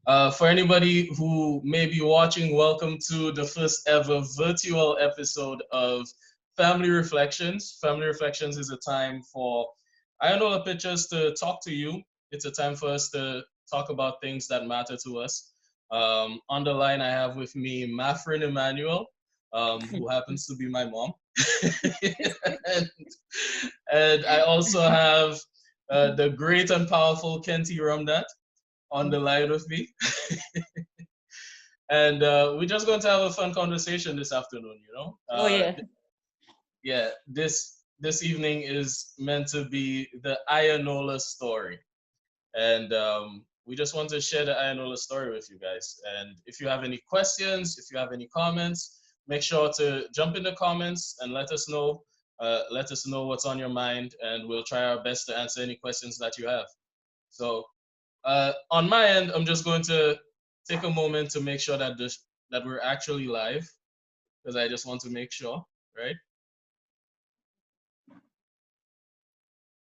For anybody who may be watching, welcome to the first ever virtual episode of Family Reflections. Family Reflections is a time for Iyanola Pictures to talk to you. It's a time for us to talk about things that matter to us. On the line, I have with me Mafrin Emmanuel, who happens to be my mom. and, and I also have the great and powerful Kenti Ramdat on the line with me. And we're just going to have a fun conversation this afternoon, you know? Yeah, this evening is meant to be the Iyanola story. And we just want to share the Iyanola story with you guys. And if you have any questions, if you have any comments, make sure to jump in the comments and let us know. Let us know what's on your mind, and we'll try our best to answer any questions that you have. So on my end, I'm just going to take a moment to make sure that that we're actually live, because I just want to make sure, right?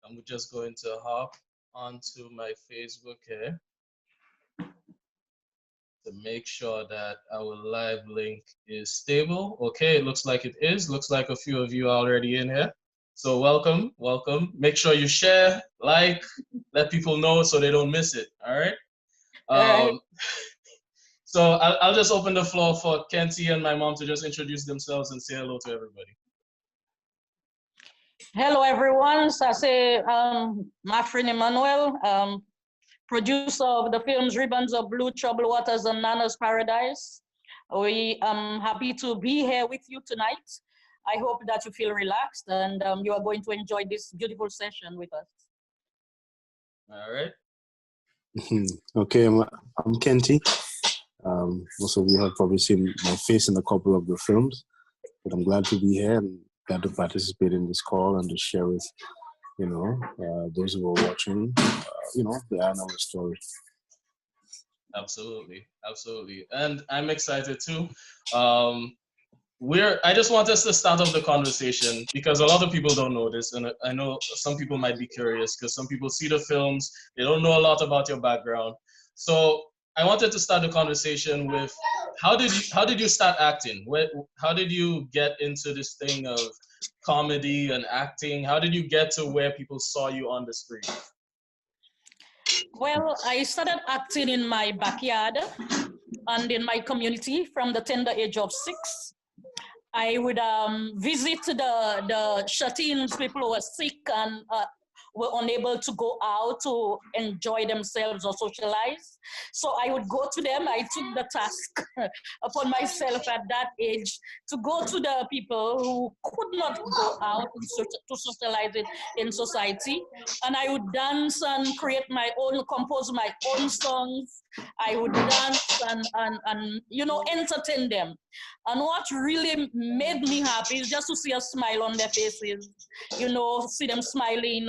I'm just going to hop onto my Facebook here to make sure that our live link is stable. Okay, it looks like it is. Looks like a few of you are already in here. So welcome, welcome. Make sure you share, like, let people know so they don't miss it, all right? All right. So I'll just open the floor for Kenti and my mom to just introduce themselves and say hello to everybody. Hello, everyone. So I say, my friend Emmanuel, producer of the films Ribbons of Blue, Troubled Waters, and Nana's Paradise. We are happy to be here with you tonight. I hope that you feel relaxed and you are going to enjoy this beautiful session with us. All right. Okay, I'm Kenti. Most of you have probably seen my face in a couple of the films, but I'm glad to be here and glad to participate in this call and to share with, those who are watching, the Iyanola story. Absolutely, absolutely. And I'm excited too. I just want us to start off the conversation because a lot of people don't know this, and I know some people might be curious because some people see the films, they don't know a lot about your background. So I wanted to start the conversation with how did you start acting? How did you get into this thing of comedy and acting? How did you get to where people saw you on the screen? Well, I started acting in my backyard and in my community from the tender age of 6. I would visit the shut-ins, people who were sick and were unable to go out to enjoy themselves or socialize. So I would go to them. I took the task upon myself at that age to go to the people who could not go out to socialize it in society. And I would dance and compose my own songs. I would dance and entertain them. And what really made me happy is just to see a smile on their faces, see them smiling,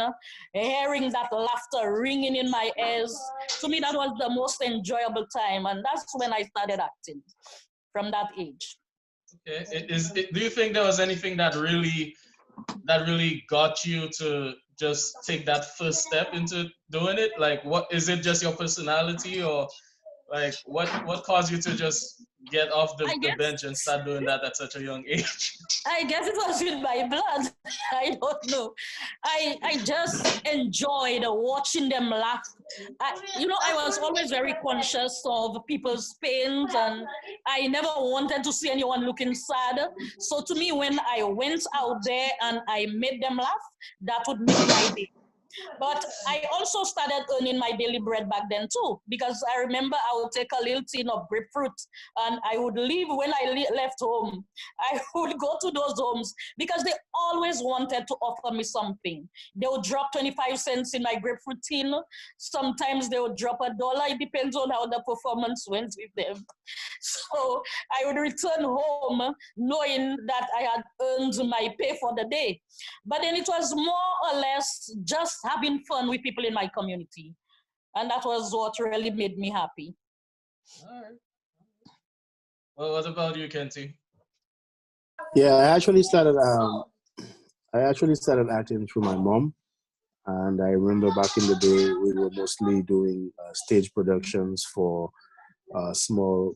hearing that laughter ringing in my ears. To me, that was the most enjoyable time. And that's when I started acting, from that age. Okay. Do you think there was anything that really got you to just take that first step into doing it? Like, what is it? Just your personality, or like what caused you to just get off the bench and start doing that at such a young age? I guess it was in my blood. I don't know. I just enjoyed watching them laugh. I was always very conscious of people's pains, and I never wanted to see anyone looking sad. So to me, when I went out there and I made them laugh, that would make my day. But I also started earning my daily bread back then too, because I remember I would take a little tin of grapefruit and I would leave when I left home. I would go to those homes because they always wanted to offer me something. They would drop 25 cents in my grapefruit tin. Sometimes they would drop $1. It depends on how the performance went with them. So I would return home knowing that I had earned my pay for the day. But then it was more or less just having fun with people in my community. And that was what really made me happy. All right. Well, what about you, Kenti? Yeah, I actually started acting through my mom. And I remember back in the day, we were mostly doing stage productions for small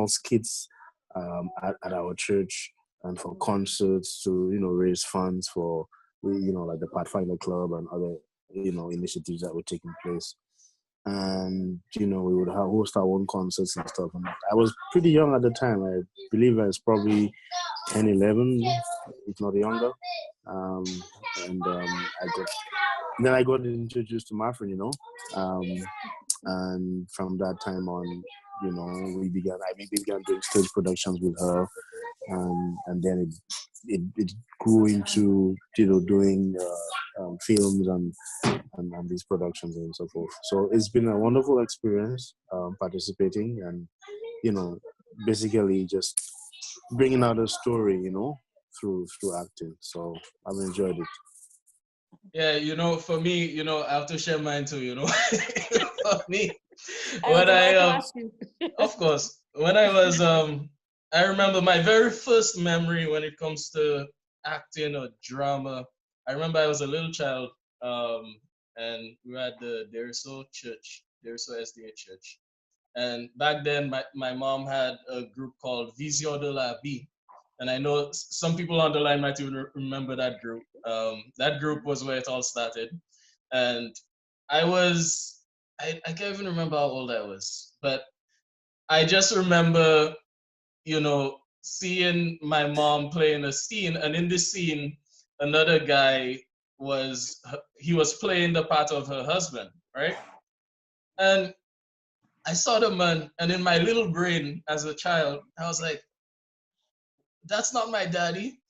skits at our church and for concerts to raise funds for like the Pathfinder Club and other initiatives that were taking place. And we would host our own concerts and stuff. And I was pretty young at the time. I believe I was probably 10, 11, if not younger. I got introduced to my friend, and from that time on, we began doing stage productions with her, and then it grew into doing films and these productions and so forth. So it's been a wonderful experience participating and basically just bringing out a story through acting. So I've enjoyed it. Yeah, for me, I have to share mine too, for me, of course, when I was I remember my very first memory when it comes to acting or drama. I remember I was a little child, and we were at the Derso SDA church. And back then, my mom had a group called Vision de la Vie. And I know some people on the line might even remember that group. That group was where it all started. And I can't even remember how old I was, but I just remember, seeing my mom playing a scene, and in this scene, another guy was playing the part of her husband, right? And I saw the man, and in my little brain as a child, I was like, that's not my daddy.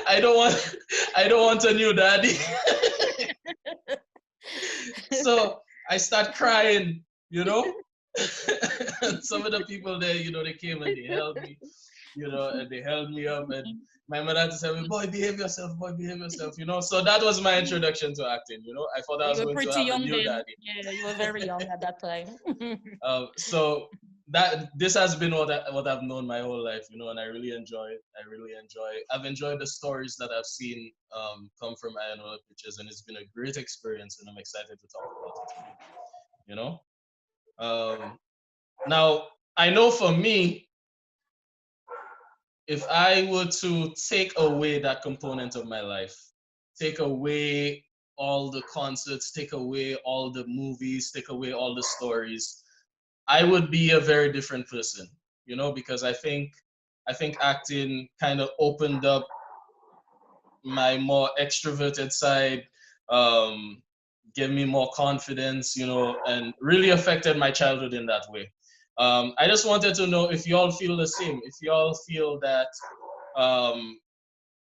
I don't want a new daddy. So I start crying, and some of the people there, they came and they held me, and they held me up, and my mother had to say, boy, behave yourself, So that was my introduction to acting, I thought I was going to have a new daddy. Yeah, you were very young at that time. So this has been what I've known my whole life, and I really enjoy it. I've enjoyed the stories that I've seen come from Iyanola Pictures, and it's been a great experience, and I'm excited to talk about it. Now, I know for me, if I were to take away that component of my life, take away all the concerts, take away all the movies, take away all the stories, I would be a very different person, because I think acting kind of opened up my more extroverted side, gave me more confidence, and really affected my childhood in that way. I just wanted to know if you all feel the same, if you all feel that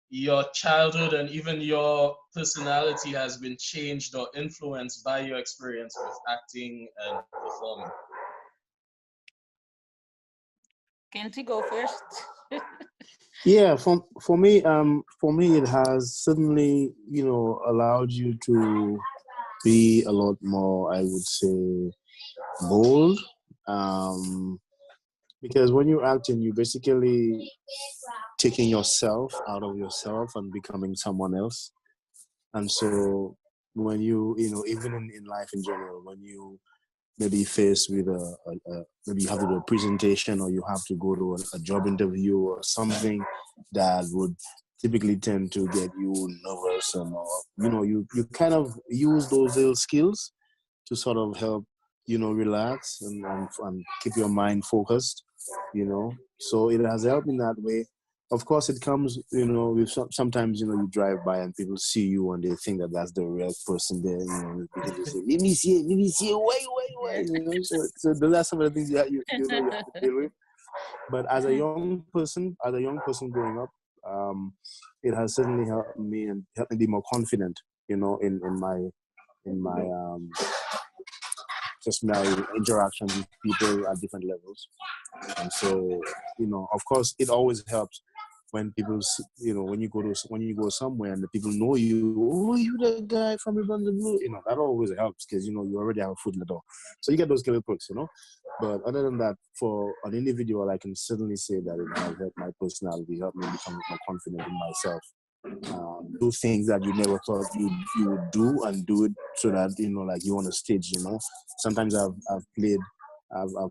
your childhood and even your personality has been changed or influenced by your experience with acting and performing. Kenty, go first. Yeah, for me, it has certainly, allowed you to be a lot more, I would say, bold. Because when you're acting, you're basically taking yourself out of yourself and becoming someone else. And so when you even in life in general, when you maybe faced with maybe you have to do a presentation or you have to go to a job interview or something that would typically tend to get you nervous, and you kind of use those little skills to sort of help relax and keep your mind focused, so it has helped in that way. Of course, it comes, with sometimes, you drive by and people see you and they think that that's the real person there, they say, let me see, wait, so those are some of the things you have to deal with. But as a young person growing up, it has certainly helped me and helped me be more confident, in my just my interactions with people at different levels. And so, of course, it always helps when people, when you go somewhere and the people know you, oh, you the guy from Urban the Blue, that always helps because, you already have a foot in the door. So you get those little perks, But other than that, for an individual, I can certainly say that it has helped my personality, helped me become more confident in myself. do things that you never thought you would do, and do it so that, like you're on a stage, Sometimes I've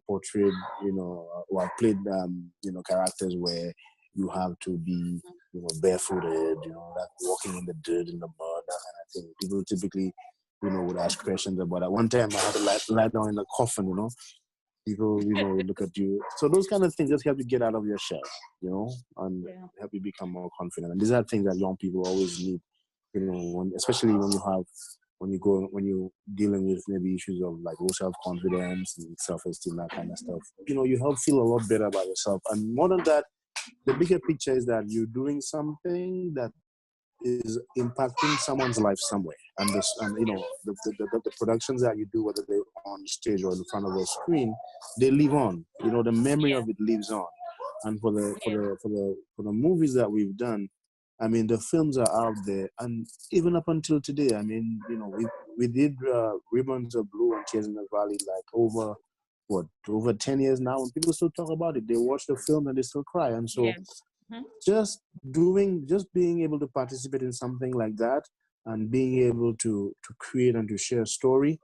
portrayed, or I've played, characters where you have to be, barefooted, that walking in the dirt, in the mud, that kind of thing. People typically, would ask questions about that. One time I had to lie down in a coffin, People, look at you. So those kind of things just help you get out of your shell, and help you become more confident. And these are things that young people always need, especially when you're dealing with maybe issues of like low self-confidence and self-esteem, that kind of stuff. You help feel a lot better about yourself. And more than that, the bigger picture is that you're doing something that is impacting someone's life somewhere. And the productions that you do, whether they're on stage or in front of a screen, they live on. The memory of it lives on. And for the movies that we've done, I mean, the films are out there, and even up until today, I mean, we did Ribbons of Blue and Tears in the Valley like over 10 years now, and people still talk about it. They watch the film and they still cry. And so just being able to participate in something like that, and being able to create and to share a story,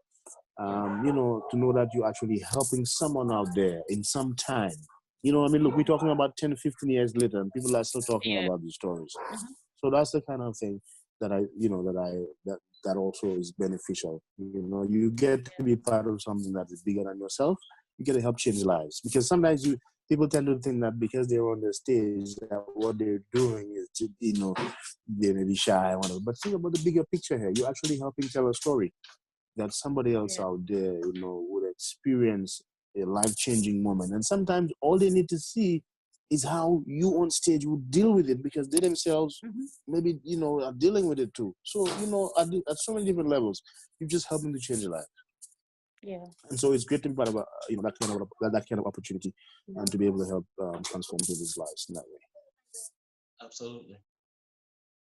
to know that you're actually helping someone out there in some time. I mean, look, we're talking about 10, 15 years later, and people are still talking about these stories. So that's the kind of thing that that also is beneficial. You get to be part of something that is bigger than yourself. You get to help change lives, because sometimes people tend to think that because they're on the stage, that what they're doing is, they may be shy, whatever. But think about the bigger picture here. You're actually helping tell a story that somebody else out there, would experience a life-changing moment. And sometimes all they need to see is how you on stage would deal with it, because they themselves maybe, are dealing with it too. So, at so many different levels, you're just helping to change your life. Yeah. And so it's great to be part of that kind of opportunity, and to be able to help transform people's lives in that way. Absolutely.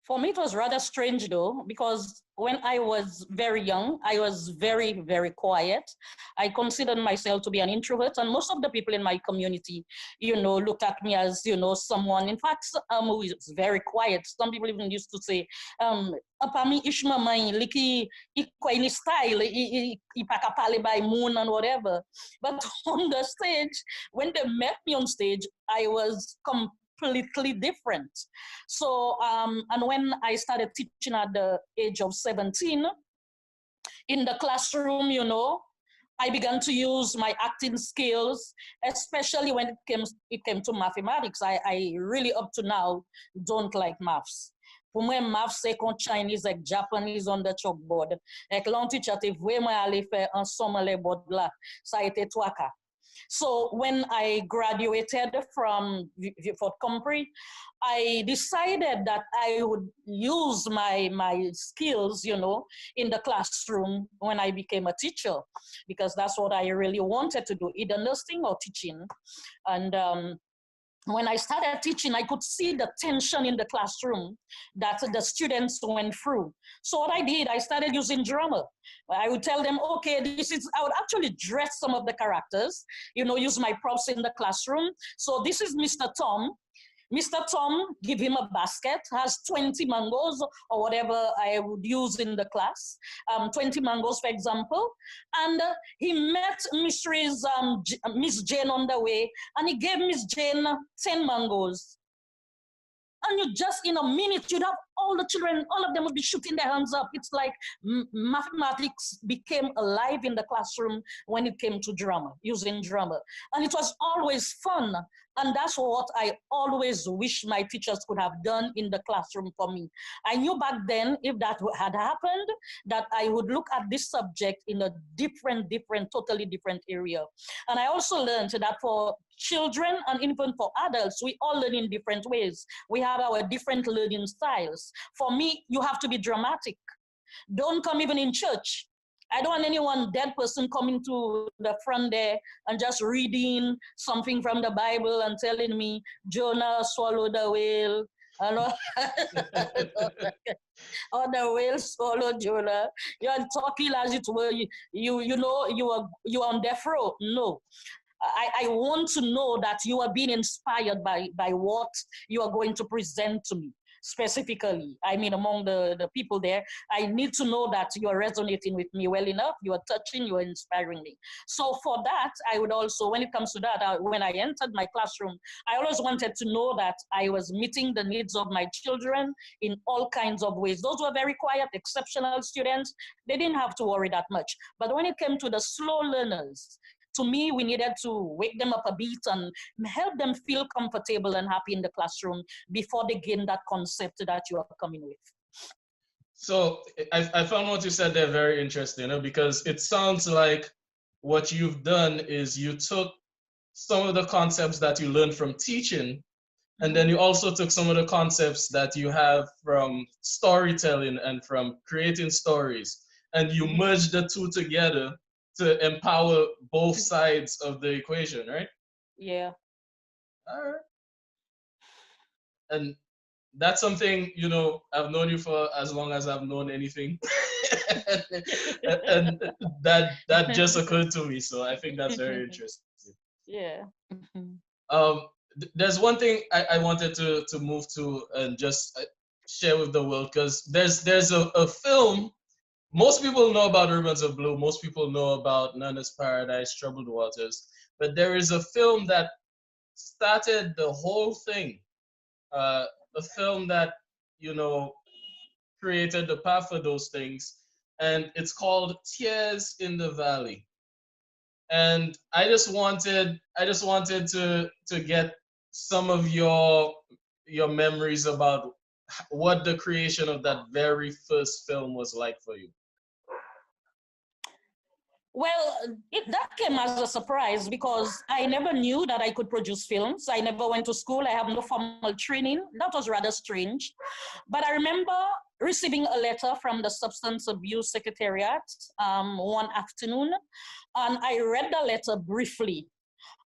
For me, it was rather strange though, because when I was very young, I was very, very quiet. I considered myself to be an introvert, and most of the people in my community, looked at me as, someone, in fact, who is very quiet. Some people even used to say, "Apami ishma mãe, liki ikwa style, ipakapale by moon and whatever." But on the stage, when they met me on stage, I was completely different. So, and when I started teaching at the age of 17, in the classroom, I began to use my acting skills, especially when it came to mathematics. I really, up to now, don't like maths. Pour moi, maths, c'est comme Chinese et Japanese on the chalkboard. Et que l'on teacher était vraiment allé faire ensemble les bords là. Ça a été trois cas. So when I graduated from Fort Compre, I decided that I would use my skills, in the classroom when I became a teacher, because that's what I really wanted to do, either nursing or teaching. And when I started teaching, I could see the tension in the classroom that the students went through. So what I did, I started using drama. I would tell them, okay, I would actually dress some of the characters, use my props in the classroom. So this is Mr. Tom. Mr. Tom, give him a basket, has 20 mangoes or whatever I would use in the class, 20 mangoes, for example. And he met Miss Jane on the way, and he gave Miss Jane 10 mangoes. And you just, in a minute, you'd have all the children, all of them would be shooting their hands up. It's like mathematics became alive in the classroom when it came to drama, using drama. And it was always fun. And that's what I always wish my teachers could have done in the classroom for me. I knew back then, if that had happened, that I would look at this subject in a totally different area. And I also learned that for children and even for adults, we all learn in different ways. We have our different learning styles. For me, you have to be dramatic. Don't come even in church. I don't want anyone, dead person, coming to the front there and just reading something from the Bible and telling me Jonah swallowed the whale. Or the whale swallowed Jonah. You're talking as it were. You are on death row. No. I want to know that you are being inspired by what you are going to present to me. specifically. I mean, among the people there, I need to know that you are resonating with me well enough, you are touching, you are inspiring me. So for that, I would also, when it comes to that, when I entered my classroom, I always wanted to know that I was meeting the needs of my children in all kinds of ways. Those were very quiet, exceptional students. They didn't have to worry that much. But when it came to the slow learners, to me, we needed to wake them up a bit and help them feel comfortable and happy in the classroom before they gain that concept that you are coming with. So I found what you said there very interesting, because it sounds like what you've done is you took some of the concepts that you learned from teaching, and then you also took some of the concepts that you have from storytelling and from creating stories, and you merged the two together to empower both sides of the equation, right? Yeah. All right. And that's something, I've known you for as long as I've known anything. and that just occurred to me. So I think that's very interesting. Yeah. There's one thing I wanted to move to and just share with the world, because there's a film. Most people know about Ribbons of Blue. Most people know about Nana's Paradise, Troubled Waters. But there is a film that started the whole thing. A film that, created the path for those things. And it's called Tears in the Valley. And I just wanted to get some of your memories about what the creation of that very first film was like for you. Well, that came as a surprise because I never knew that I could produce films. I never went to school. I have no formal training. That was rather strange. But I remember receiving a letter from the Substance Abuse Secretariat one afternoon, and I read the letter briefly.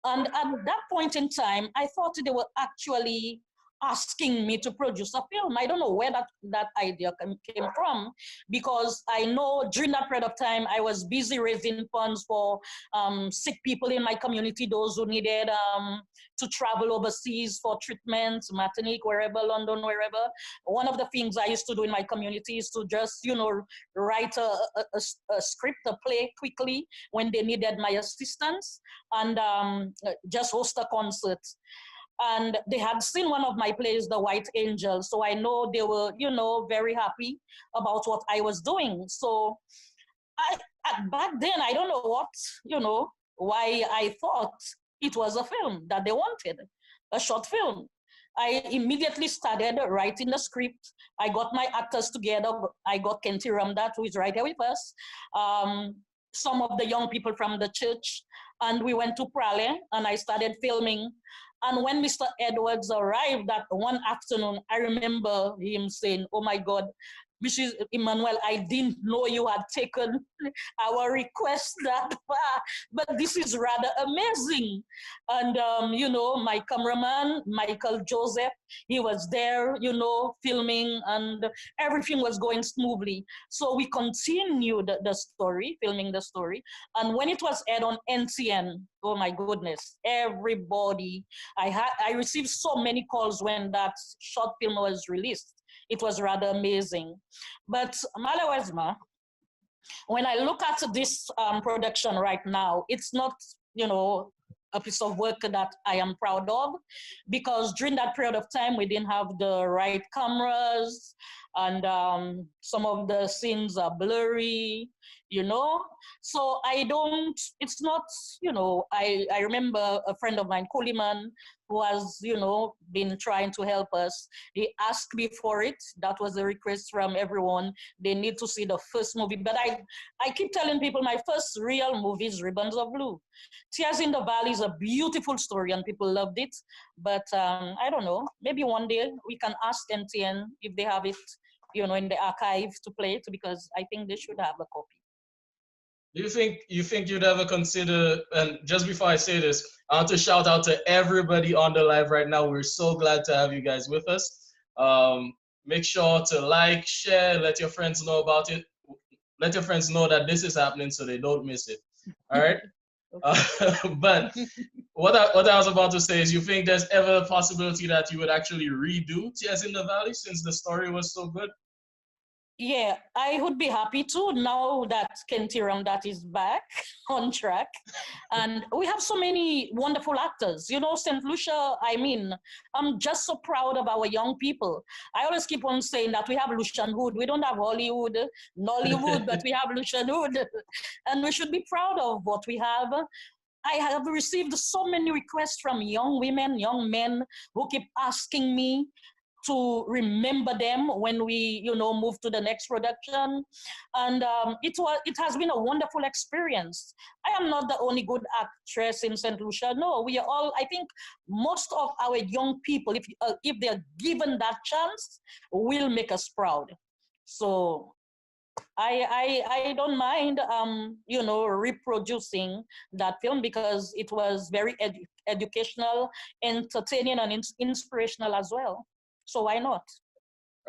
And at that point in time, I thought they were actually asking me to produce a film. I don't know where that idea came from, because I know during that period of time, I was busy raising funds for sick people in my community, those who needed to travel overseas for treatments, Martinique, wherever, London, wherever. One of the things I used to do in my community is to just, write a script, a play quickly when they needed my assistance, and just host a concert. And they had seen one of my plays, The White Angel. So I know they were, very happy about what I was doing. So back then, I don't know why I thought it was a film that they wanted, a short film. I immediately started writing the script. I got my actors together. I got Kenty Ramdat, who is right here with us, some of the young people from the church, and we went to Prale, and I started filming. And when Mr. Edwards arrived that one afternoon, I remember him saying, "Oh my God, Mrs. Emmanuel, I didn't know you had taken our request that far, but this is rather amazing." And, my cameraman, Michael Joseph, he was there, filming, and everything was going smoothly. So we continued the story, filming the story. And when it was aired on NTN, oh my goodness, everybody, I received so many calls when that short film was released. It was rather amazing. But Malawesma, when I look at this production right now, it's not, a piece of work that I am proud of, because during that period of time, we didn't have the right cameras, and some of the scenes are blurry, So it's not, I remember a friend of mine, Coleman, who has, been trying to help us. He asked me for it. That was a request from everyone. They need to see the first movie. But I keep telling people my first real movie is Ribbons of Blue. Tears in the Valley is a beautiful story and people loved it. But I don't know, maybe one day we can ask NTN if they have it, in the archive to play it, because I think they should have a copy. Do you think you'd ever consider, and just before I say this, I want to shout out to everybody on the live right now. We're so glad to have you guys with us. Make sure to like, share, let your friends know about it. Let your friends know that this is happening so they don't miss it. All right? But what I was about to say is, you think there's ever a possibility that you would actually redo Tears in the Valley since the story was so good? Yeah, I would be happy to now that Kenti Ramdat is back on track. And we have so many wonderful actors. You know, St. Lucia, I mean, I'm just so proud of our young people. I always keep on saying that we have Lucian Hood. We don't have Hollywood, Nollywood, but we have Lucian Hood. And we should be proud of what we have. I have received so many requests from young women, young men who keep asking me to remember them when we, move to the next production. And it has been a wonderful experience. I am not the only good actress in St. Lucia. No, we are all, I think most of our young people, if they're given that chance, will make us proud. So I don't mind, reproducing that film because it was very educational, entertaining, and inspirational as well. So why not?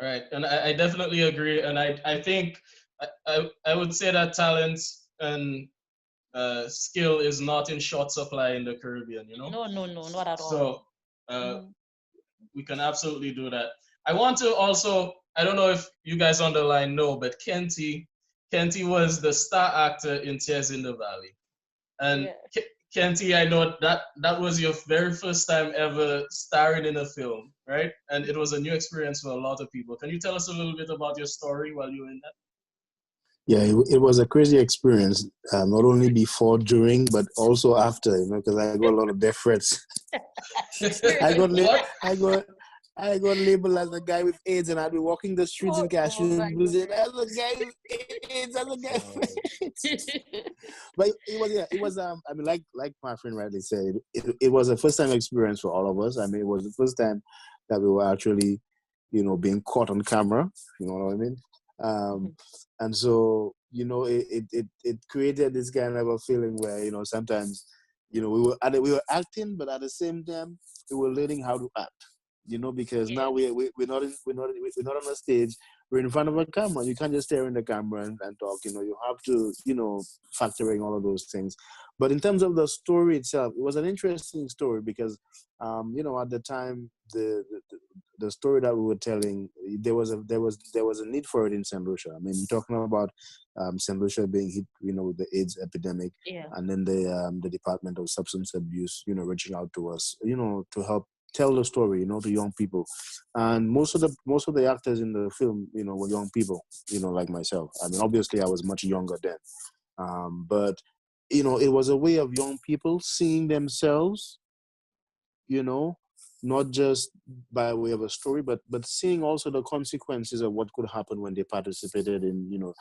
Right, and I definitely agree, and I think I would say that talent and skill is not in short supply in the Caribbean, you know? No, not at all. So we can absolutely do that. I want to also, I don't know if you guys on the line know, but Kenti was the star actor in Tears in the Valley. And yeah. Kenti, I know that was your very first time ever starring in a film, right? And it was a new experience for a lot of people. Can you tell us a little bit about your story while you were in that? Yeah, it was a crazy experience, not only before, during, but also after, because I got a lot of death threats. I got labeled as a guy with AIDS, and I'd be walking the streets in Cashew and saying, "As a guy with AIDS, as a guy with AIDS." But it was. I mean, like my friend rightly said, it was a first time experience for all of us. I mean, it was the first time that we were actually, being caught on camera. You know what I mean? And so, it created this kind of a feeling where, sometimes, we were acting, but at the same time, we were learning how to act. Because now we're not on a stage. We're in front of a camera. You can't just stare in the camera and talk. You have to, factor in all of those things. But in terms of the story itself, it was an interesting story because, at the time, the story that we were telling, there was a need for it in St. Lucia. I mean, talking about St. Lucia being hit, with the AIDS epidemic, and then the Department of Substance Abuse, reaching out to us, to help tell the story, to young people. And most of the actors in the film, were young people, like myself. I mean, obviously I was much younger then. But, it was a way of young people seeing themselves, not just by way of a story, but seeing also the consequences of what could happen when they participated in, in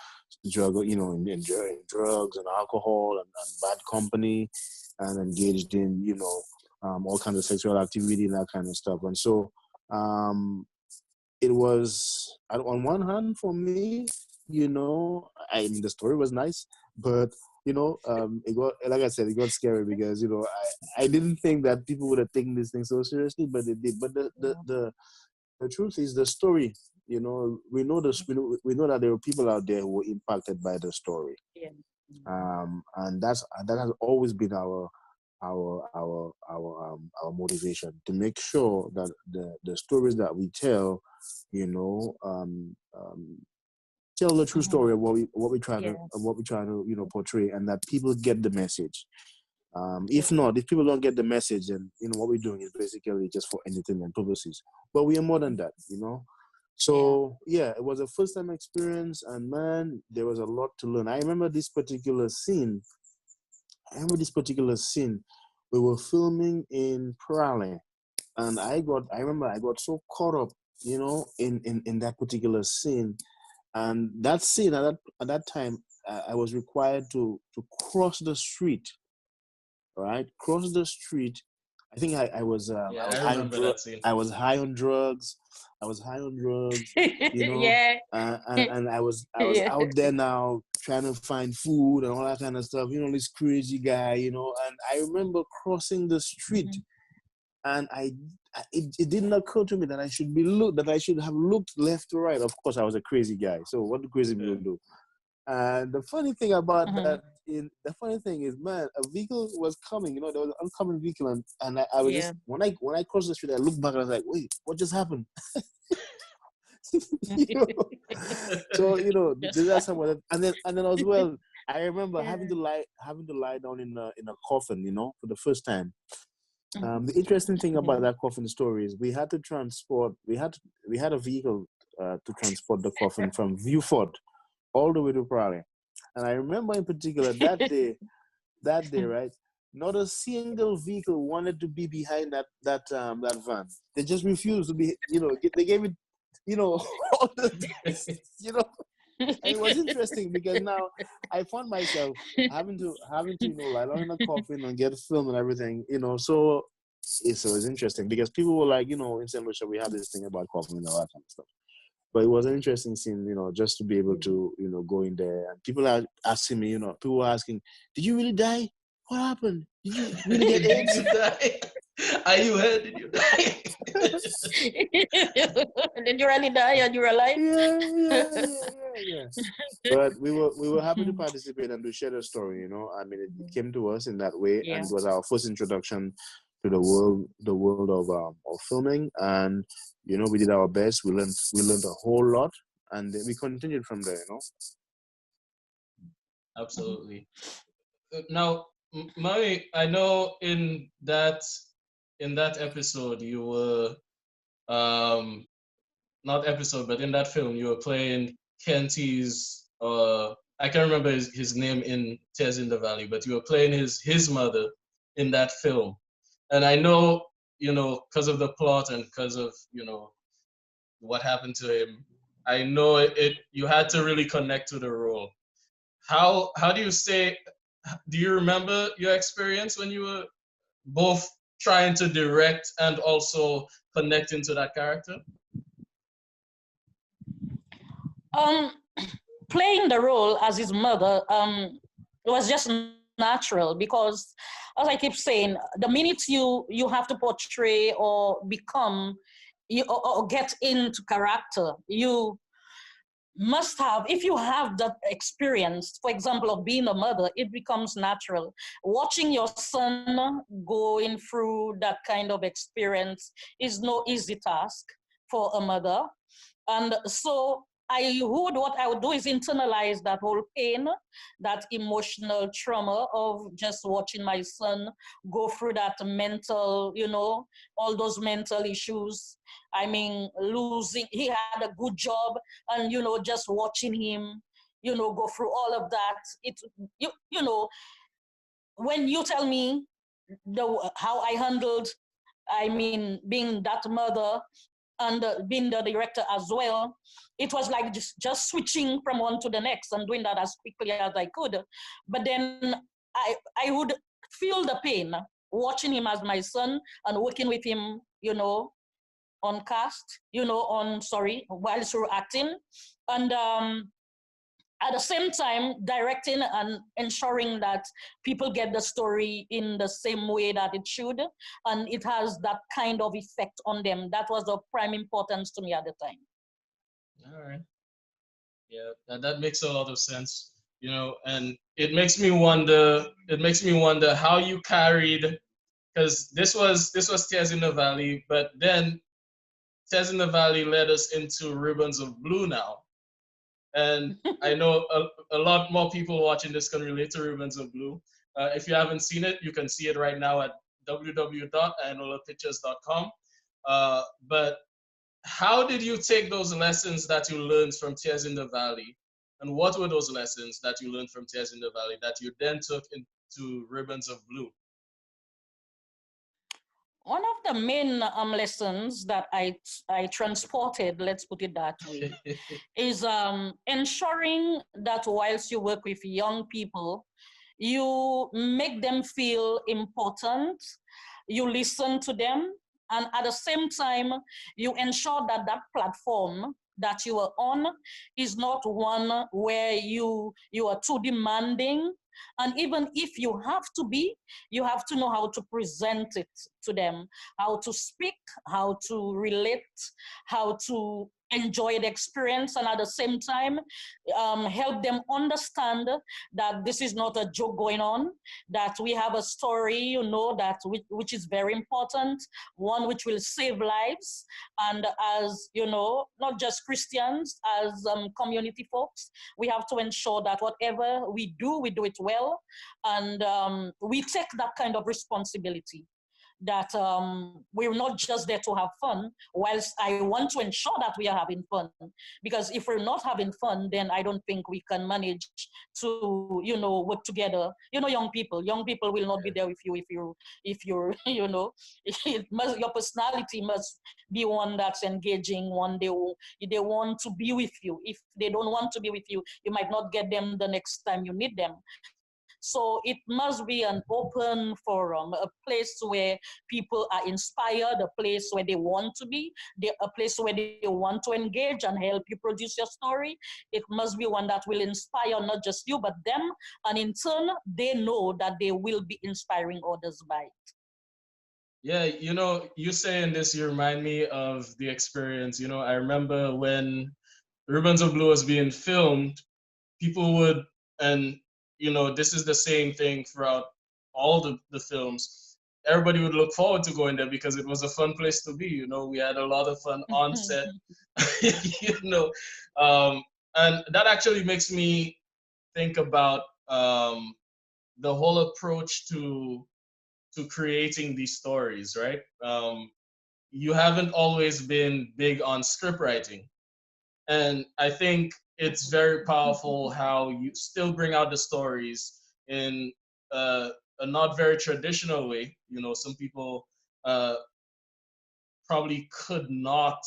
drugs and alcohol and bad company, and engaged in, all kinds of sexual activity and that kind of stuff. And so it was, on one hand, for me, I mean, the story was nice, but it got, like I said, it got scary because I didn't think that people would have taken this thing so seriously, but they did. But the truth is, the story, we know that there were people out there who were impacted by the story. And that has always been our motivation, to make sure that the stories that we tell, tell the true story of what we try to portray, and that people get the message. If people don't get the message, then what we're doing is basically just for entertainment purposes. But we are more than that, So it was a first time experience, and man, there was a lot to learn. I remember this particular scene. We were filming in Prale, and I remember I got so caught up, in that particular scene. And that scene, at that time, I was required to cross the street, right? Cross the street. I think I was high on drugs. I was high on drugs. And I was out there now trying to find food and all that kind of stuff. This crazy guy. And I remember crossing the street, and it didn't occur to me that I should have looked left to right. Of course, I was a crazy guy. So what do crazy people do? And the funny thing about that the funny thing is, man, a vehicle was coming. There was an oncoming vehicle, and I was just when I crossed the street, I looked back and I was like, wait, what just happened? you know? So that's someone, and then as well, I remember having to lie down in a coffin, for the first time. The interesting thing about that coffin story is we had a vehicle to transport the coffin from Viewfort all the way to Raleigh. And I remember in particular that day, right? Not a single vehicle wanted to be behind that van. They just refused to be. They gave it, all the days, And it was interesting because now I found myself having to lie down in a coffin and get film and everything. So it was interesting because people were like, in St. Lucia we have this thing about coffin and all that kind of stuff. But it was an interesting scene, just to be able to, go in there. And people are asking me, people were asking, did you really die? What happened? Did you really get AIDS? Did you die? Are you hurt? Did you die? Did you really die and you're alive? Yeah. But we were happy to participate and to share the story, I mean, it came to us in that way, and it was our first introduction to the world of filming, and we did our best. We learned a whole lot, and we continued from there. Absolutely. Now, Mari, I know in that episode you were not episode, but in that film you were playing Kenty's I can't remember his name in Tears in the Valley, but you were playing his mother in that film. And I know, because of the plot and because of, what happened to him, I know you had to really connect to the role. How do you remember your experience when you were both trying to direct and also connect into that character? Playing the role as his mother was just natural because, as I keep saying, the minute you have to portray or become or get into character, you must have, if you have that experience, for example, of being a mother, it becomes natural. Watching your son going through that kind of experience is no easy task for a mother. And so what I would do is internalize that whole pain, that emotional trauma of just watching my son go through that mental, all those mental issues. I mean, he had a good job, and, just watching him, go through all of that. When you tell me how I handled, I mean, being that mother, and being the director as well, it was like just switching from one to the next and doing that as quickly as I could. But then I would feel the pain watching him as my son and working with him, on cast, while through acting. And at the same time, directing and ensuring that people get the story in the same way that it should, and it has that kind of effect on them. That was of prime importance to me at the time. All right. Yeah, that makes a lot of sense, and it makes me wonder how you carried, because this was Tears in the Valley, but then Tears in the Valley led us into Ribbons of Blue now. And I know a lot more people watching this can relate to Ribbons of Blue. If you haven't seen it, you can see it right now at www.iyanolapictures.com. But how did you take those lessons that you learned from Tears in the Valley? And what were those lessons that you learned from Tears in the Valley that you then took into Ribbons of Blue? One of the main lessons that I transported, let's put it that way, is ensuring that whilst you work with young people, you make them feel important, you listen to them, and at the same time, you ensure that that platform that you are on is not one where you are too demanding. And even if you have to be, you have to know how to present it to them, how to speak, how to relate, how to enjoy the experience, and at the same time help them understand that this is not a joke going on, that we have a story, you know, that which is very important, one which will save lives. And as you know, not just Christians, as community folks, we have to ensure that whatever we do it well, and we take that kind of responsibility, that we're not just there to have fun, whilst I want to ensure that we are having fun. Because if we're not having fun, then I don't think we can manage to, you know, work together. You know, young people will not be there with you if you're, you know, your personality must be one that's engaging, one they want to be with you. If they don't want to be with you, you might not get them the next time you need them. So it must be an open forum, a place where people are inspired, a place where they want to be, a place where they want to engage and help you produce your story. It must be one that will inspire not just you, but them. And in turn, they know that they will be inspiring others by it. Yeah, you know, you saying this, you remind me of the experience. You know, I remember when Ribbons of Blue was being filmed, people would, and you know, this is the same thing throughout all the films. Everybody would look forward to going there because it was a fun place to be. You know, we had a lot of fun on set. You know, and that actually makes me think about the whole approach to creating these stories, right? You haven't always been big on script writing, and I think it's very powerful how you still bring out the stories in a not very traditional way. You know, some people uh, probably could not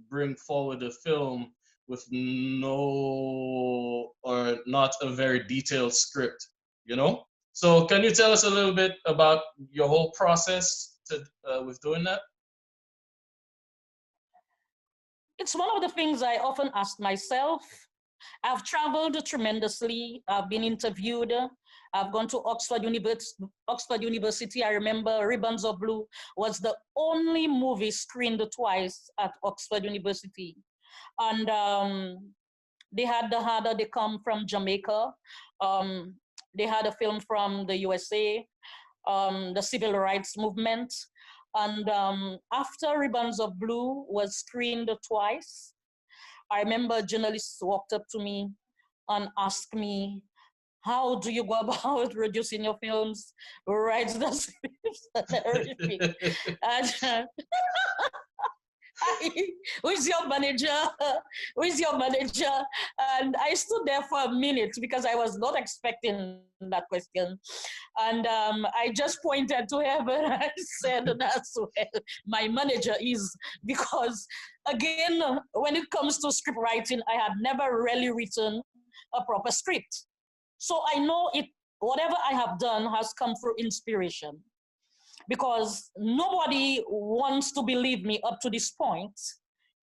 bring forward a film with no or not a very detailed script, you know? So can you tell us a little bit about your whole process with doing that? It's one of the things I often ask myself. I've traveled tremendously. I've been interviewed. I've gone to Oxford University. I remember Ribbons of Blue was the only movie screened twice at Oxford University. And they had the Harder They Come from Jamaica. They had a film from the USA, the civil rights movement. And after Ribbons of Blue was screened twice, I remember journalists walked up to me and asked me, how do you go about producing your films, write the scripts and everything? And who is your manager? Who is your manager? And I stood there for a minute because I was not expecting that question. And I just pointed to heaven and I said, that's where my manager is. Because again, when it comes to script writing, I had never really written a proper script. So I know whatever I have done has come through inspiration. Because nobody wants to believe me up to this point.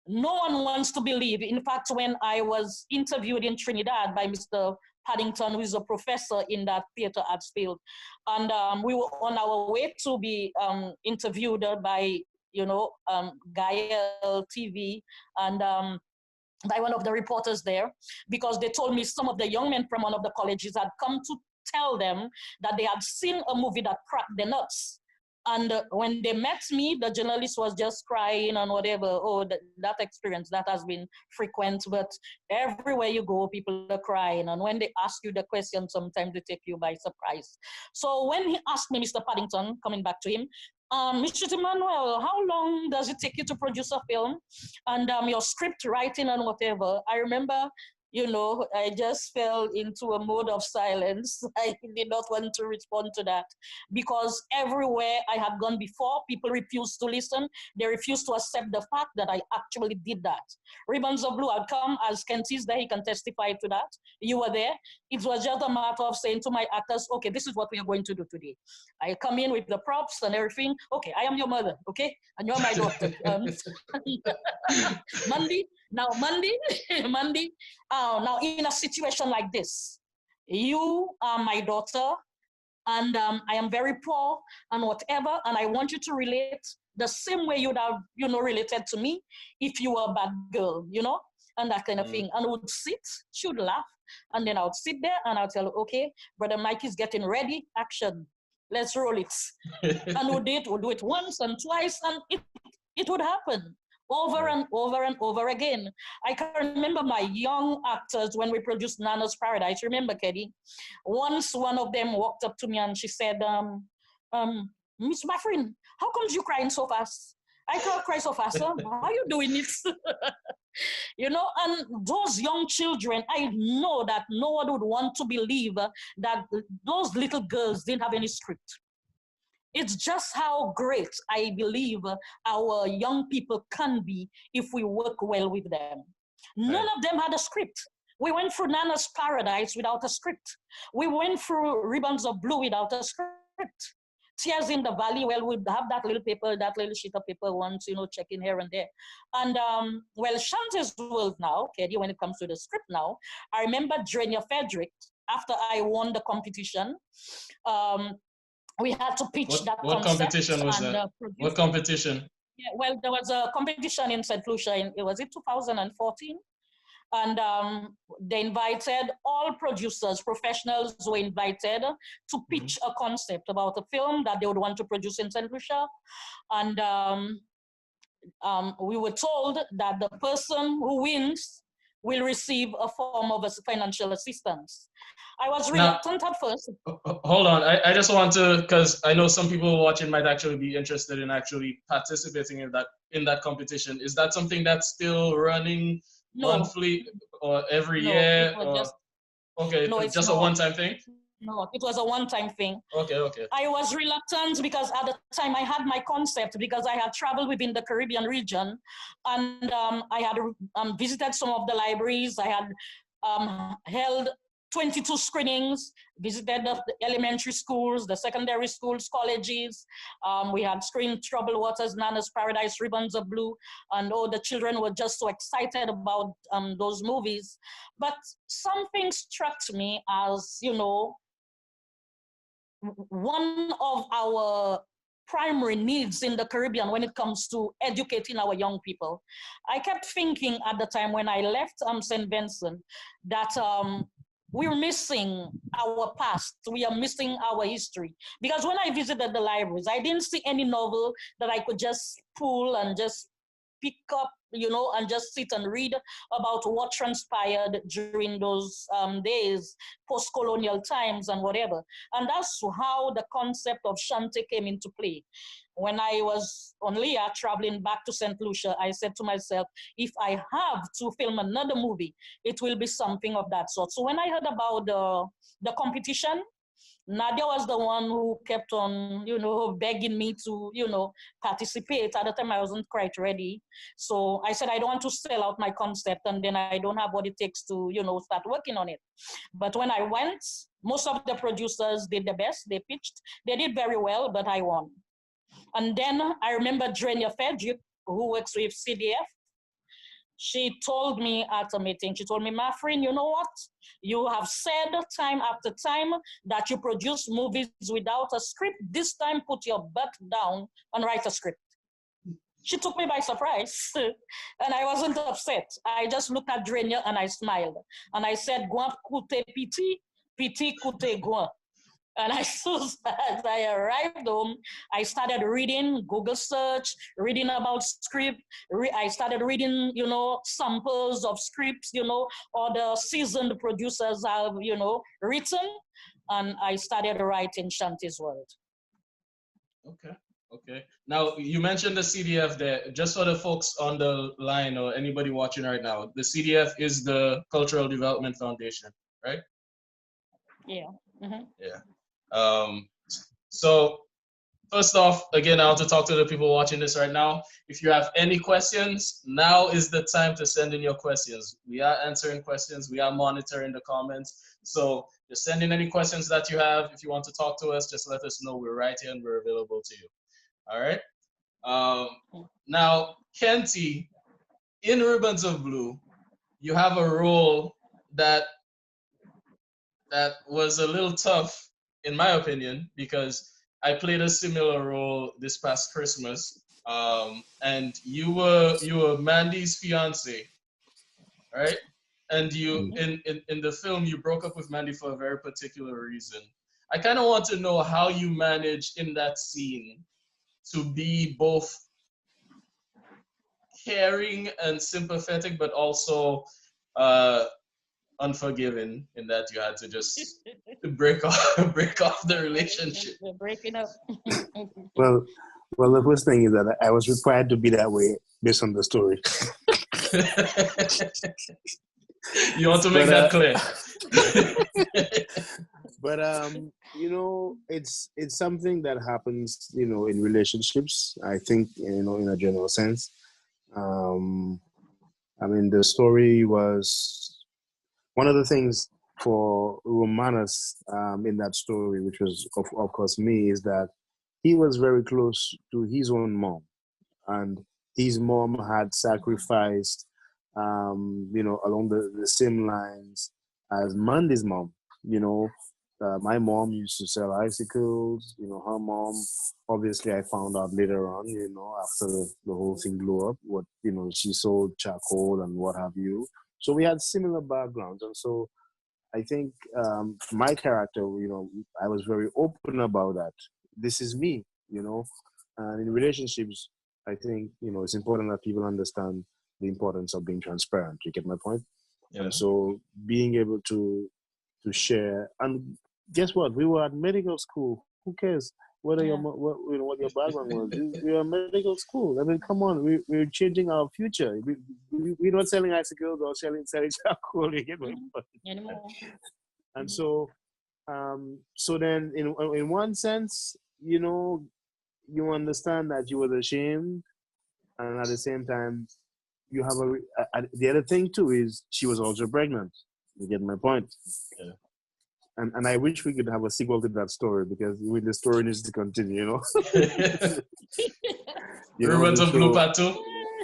No one wants to believe. In fact, when I was interviewed in Trinidad by Mr. Paddington, who is a professor in that theater arts field, and we were on our way to be interviewed by, you know, Gael TV and by one of the reporters there, because they told me some of the young men from one of the colleges had come to tell them that they had seen a movie that cracked their nuts. And when they met me, the journalist was just crying and whatever. Oh, that experience, that has been frequent. But everywhere you go, people are crying. And when they ask you the question, sometimes they take you by surprise. So when he asked me, Mr. Paddington, coming back to him, Mr. Emmanuel, how long does it take you to produce a film? And your script writing and whatever. I remember, you know, I just fell into a mode of silence. I did not want to respond to that because everywhere I had gone before, people refused to listen. They refused to accept the fact that I actually did that. Ribbons of Blue had come, as Kent is there, he can testify to that. You were there. It was just a matter of saying to my actors, okay, this is what we are going to do today. I come in with the props and everything. Okay, I am your mother, okay? And you're my daughter. Monday, Monday, now in a situation like this, you are my daughter, and I am very poor and whatever, and I want you to relate the same way you'd have, related to me if you were a bad girl, and that kind of thing. And would sit, she would laugh, and then I would sit there and I'd tell her, okay, Brother Mike is getting ready, action, let's roll it. And we'll do it once and twice, and it would happen over and over and over again. I can remember my young actors when we produced Nana's Paradise. Remember, Keddy? Once one of them walked up to me and she said, Miss Maffrin, how comes you crying so fast? I can't cry so fast. Huh? How are you doing it? And those young children, I know that no one would want to believe that those little girls didn't have any script. It's just how great I believe our young people can be if we work well with them. None of them had a script. We went through Nana's Paradise without a script. We went through Ribbons of Blue without a script. Tears in the Valley, well, we'd have that little paper, that little sheet of paper once, checking here and there. And Shanta's World now, Keddy, when it comes to the script now, I remember Drenia Frederick, after I won the competition, we had to pitch that what concept. Competition was that? What competition? Yeah, well, there was a competition in St. Lucia, was it 2014? And they invited all producers, professionals were invited to pitch a concept about a film that they would want to produce in St. Lucia. And we were told that the person who wins will receive a form of financial assistance. I was reluctant at first. Hold on, I just want to, because I know some people watching might actually be interested in actually participating in that competition. Is that something that's still running monthly or every year? Just a one-time thing? No, it was a one-time thing. Okay. I was reluctant because at the time I had my concept because I had traveled within the Caribbean region, and I had visited some of the libraries. I had held 22 screenings, visited the elementary schools, the secondary schools, colleges. We had screened Troubled Waters, Nana's Paradise, Ribbons of Blue, and the children were just so excited about those movies. But something struck me as, one of our primary needs in the Caribbean when it comes to educating our young people. I kept thinking at the time when I left St. Vincent that we're missing our past. We are missing our history. Because when I visited the libraries, I didn't see any novel that I could just pull and just pick up, and just sit and read about what transpired during those days, post-colonial times and whatever. And that's how the concept of Shante came into play. When I was on Leah traveling back to St. Lucia, I said to myself, if I have to film another movie, it will be something of that sort. So when I heard about the competition, Nadia was the one who kept on, begging me to, participate. At the time, I wasn't quite ready. So I said, I don't want to sell out my concept, and then I don't have what it takes to, start working on it. But when I went, most of the producers did the best. They pitched. They did very well, but I won. And then I remember Drenia Frederick, who works with CDF. She told me at a meeting, she told me, Maffrin, you know what? You have said time after time that you produce movies without a script. This time, put your butt down and write a script. She took me by surprise, and I wasn't upset. I just looked at Drenia and I smiled. And I said, Gouin coûte piti, piti coûte Gouin. And as I arrived home, I started reading, Google search, reading about script. I started reading, samples of scripts, or the seasoned producers have, written. And I started writing Shanti's World. Okay. Now, you mentioned the CDF there. Just for the folks on the line or anybody watching right now, the CDF is the Cultural Development Foundation, right? Yeah. Mm-hmm. Yeah. So first off, again, I want to talk to the people watching this right now. If you have any questions, now is the time to send in your questions. We are answering questions. We are monitoring the comments. So just send in any questions that you have. If you want to talk to us, just let us know. We're right here and we're available to you. All right. Now, Kenty, in Ribbons of Blue, you have a role that was a little tough, in my opinion, because I played a similar role this past Christmas. and you were Mandy's fiance, right? And you in the film you broke up with Mandy for a very particular reason. I kind of want to know how you managed in that scene to be both caring and sympathetic, but also uh, unforgiving in that you had to just break off the relationship. We're breaking up. Well, the first thing is that I was required to be that way based on the story. You want to make that clear. But it's something that happens, in relationships. I think, in a general sense. I mean, the story was one of the things for Romanus in that story, which was of course me, is that he was very close to his own mom, and his mom had sacrificed, along the same lines as Mandy's mom. My mom used to sell icicles. Her mom, obviously, I found out later on, after the whole thing blew up, what, she sold charcoal and what have you. So we had similar backgrounds. And so I think my character, I was very open about that. This is me, and in relationships, I think, it's important that people understand the importance of being transparent. You get my point? Yeah. And so being able to share, and guess what? We were at medical school. Who cares what your background was? We were at medical school. I mean, come on, we're changing our future. We're not selling icicles or selling charcoal. You get my point? Anymore. And so then in one sense, you understand that you were ashamed, and at the same time, you have the other thing too is she was also pregnant. You get my point? Yeah. And I wish we could have a sequel to that story, because the story needs to continue, Ruins of Blue Part 2?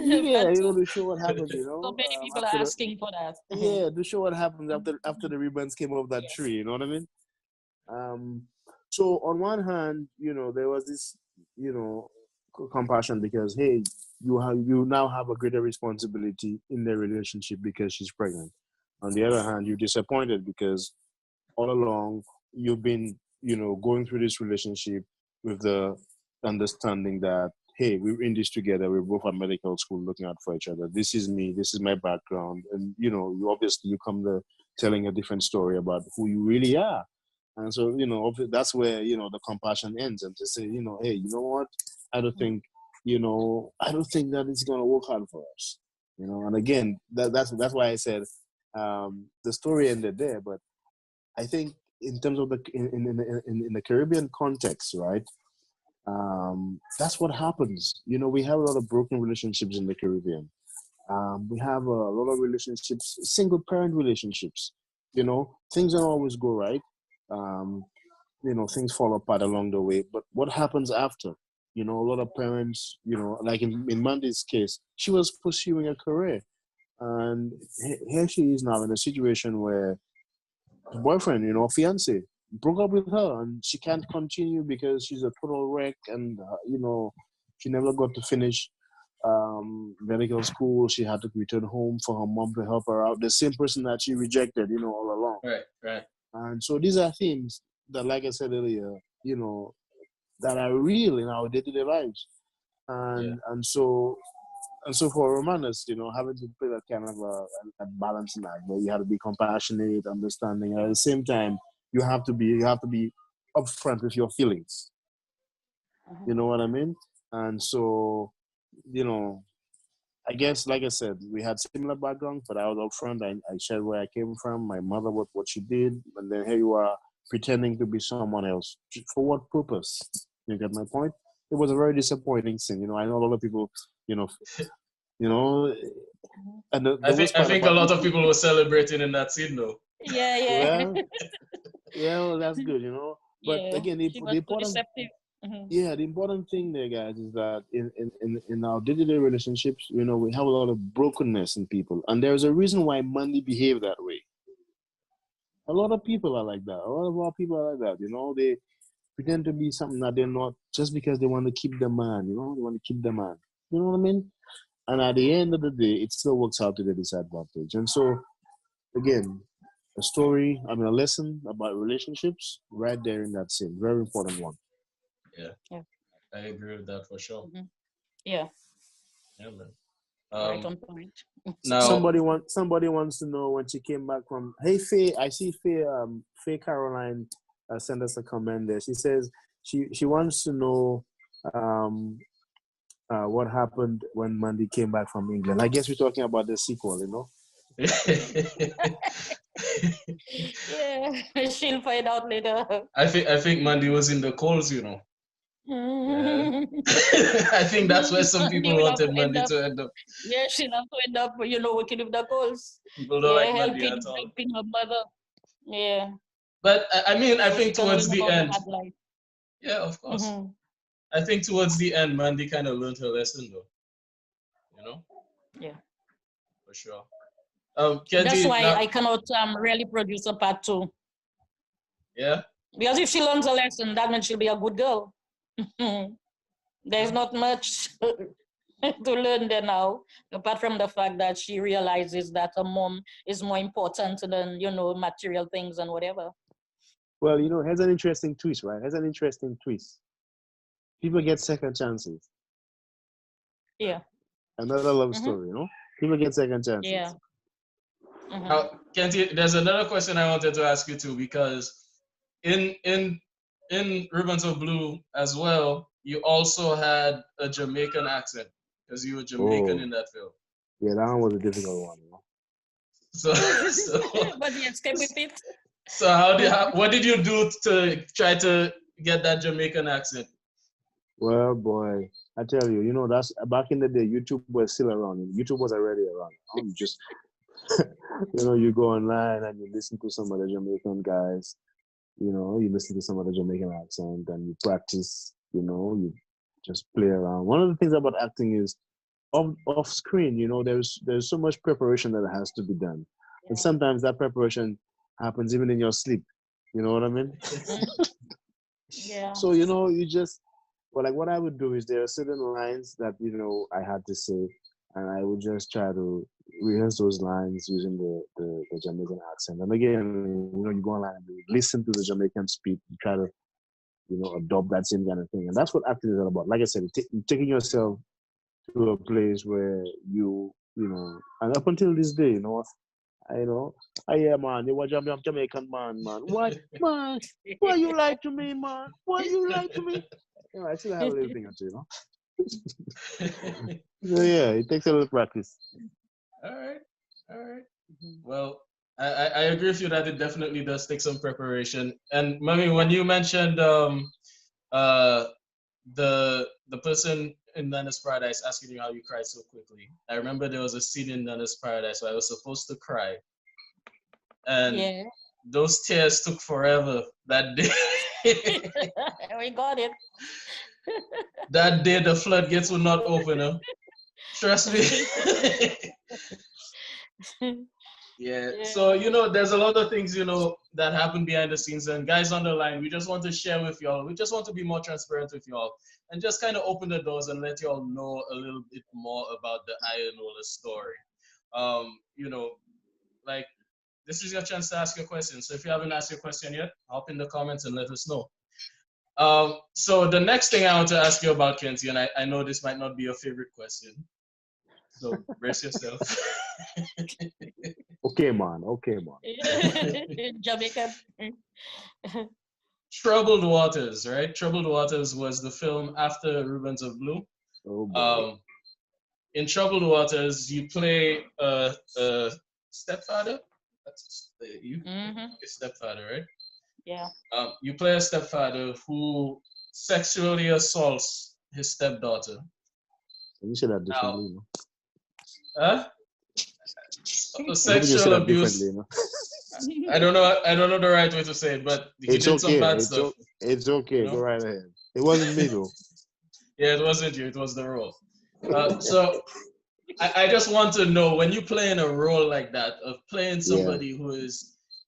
Yeah, to show what happened, So many people are asking for that. Yeah, to show what happens after the ribbons came off that tree, you know what I mean? So on one hand, there was this, compassion, because, hey, you now have a greater responsibility in their relationship because she's pregnant. On the other hand, you're disappointed because all along you've been, going through this relationship with the understanding that, hey, we're in this together. We're both at medical school looking out for each other. This is me. This is my background. And, you come to telling a different story about who you really are. And so, that's where, the compassion ends, and to say, hey, you know what? I don't think that it's going to work out for us, and again, that's why I said the story ended there. But I think in terms of in the Caribbean context, right? That's what happens. We have a lot of broken relationships in the Caribbean. We have a lot of relationships, single parent relationships. Things don't always go right. Things fall apart along the way. But what happens after? A lot of parents, like in Mandy's case, she was pursuing a career. And here she is now in a situation where her boyfriend, fiance, broke up with her, and she can't continue because she's a total wreck, and, she never got to finish medical school. She had to return home for her mom to help her out. The same person that she rejected, all along. Right. And so these are themes that, like I said earlier, that are real in our day-to-day lives. And so for Romanus, having to play that kind of a balancing act where you have to be compassionate, understanding, and at the same time, you have to be upfront with your feelings. You know what I mean? And so, I guess, like I said, we had similar backgrounds, but I was upfront. I shared where I came from, my mother, what she did, and then here you are pretending to be someone else. For what purpose? You get my point? It was a very disappointing scene. I know a lot of people, and I think a lot of people were celebrating in that scene, though. Yeah. Well, that's good, But again, the important. Yeah, the important thing there, guys, is that in our day-to-day relationships, we have a lot of brokenness in people, and there's a reason why Mandy behaved that way. A lot of people are like that. A lot of our people are like that. pretend to be something that they're not, just because they want to keep the man, you know, they want to keep the man. You know what I mean? And at the end of the day, it still works out to their disadvantage. And so, again, a lesson about relationships right there in that scene. Very important one. Yeah. I agree with that for sure. Mm-hmm. Yeah. Yeah, man. Right on point. Now, somebody wants to know when she came back from. Hey Faye, I see Faye Caroline send us a comment there. She says she wants to know what happened when Mandy came back from England. I guess we're talking about the sequel, you know. Yeah, she'll find out later. I think Mandy was in the calls, you know. Yeah. I think that's where some people wanted Mandy to end up. Yeah, she'll have to end up, you know, working with the calls. People don't like Mandy at all. Helping her mother. Yeah. But I mean, I think towards the end. Yeah, of course. Mm-hmm. I think towards the end, Mandy kind of learned her lesson, though. You know. Yeah. For sure. That's why I cannot really produce a part 2. Yeah. Because if she learns a lesson, that means she'll be a good girl. There's not much to learn there now, apart from the fact that she realizes that her mom is more important than, you know, material things and whatever. Well, you know, here's an interesting twist, right? People get second chances. Yeah. Another love story, you know? People get second chances. Yeah. Mm-hmm. Kenty, there's another question I wanted to ask you too, because in Ribbons of Blue as well, you also had a Jamaican accent because you were Jamaican in that film. Yeah, that one was a difficult one, you know. So but yes, can we repeat? So what did you do to try to get that Jamaican accent? Well, boy, I tell you, you know, that's back in the day. YouTube was still around. YouTube was already around. You just, you know, you go online and you listen to some of the Jamaican guys. You know, you listen to some of the Jamaican accent and you practice. You know, you just play around. One of the things about acting is off screen. You know, there's so much preparation that has to be done, and sometimes that preparation happens even in your sleep. You know what I mean? Yeah. So, you know, you just, well, like what I would do is there are certain lines that, you know, I had to say, and I would just try to rehearse those lines using the Jamaican accent. And again, you know, you go online and you listen to the Jamaican speak, you try to, you know, adopt that same kind of thing. And that's what acting is all about. Like I said, taking yourself to a place where you know, and up until this day, you know, yeah, man, you were Jamaican man. What, man? Why you lie to me, man? Why you lie to me? You know, I still have a little thing or two, you know. So yeah, it takes a little practice. All right. Well, I agree with you that it definitely does take some preparation. And Mami, when you mentioned the person in Nana's Paradise asking you how you cried so quickly, I remember there was a scene in Nana's Paradise where I was supposed to cry, and those tears took forever that day. We got it. That day the floodgates would not open. Huh? Trust me. Yeah. So, you know, there's a lot of things, you know, that happen behind the scenes. And guys on the line, we just want to share with y'all. We just want to be more transparent with y'all and just kind of open the doors and let y'all know a little bit more about the Iyanola story. You know, like, this is your chance to ask your question. So if you haven't asked your question yet, hop in the comments and let us know. So the next thing I want to ask you about, Kenty, and I know this might not be your favorite question, so brace yourself. Okay, man. Jamaican. Troubled Waters, right? Troubled Waters was the film after Ribbons of Blue. Oh, boy. In Troubled Waters, you play a stepfather. That's you, a stepfather, right? Yeah. You play a stepfather who sexually assaults his stepdaughter. You said that differently, no? Huh? Sexual abuse. No? I don't know the right way to say it, but he did some bad stuff. It's okay. You know? Go right ahead. It wasn't me though. Yeah, it wasn't you. It was the role. So I just want to know, when you play in a role like that of playing somebody who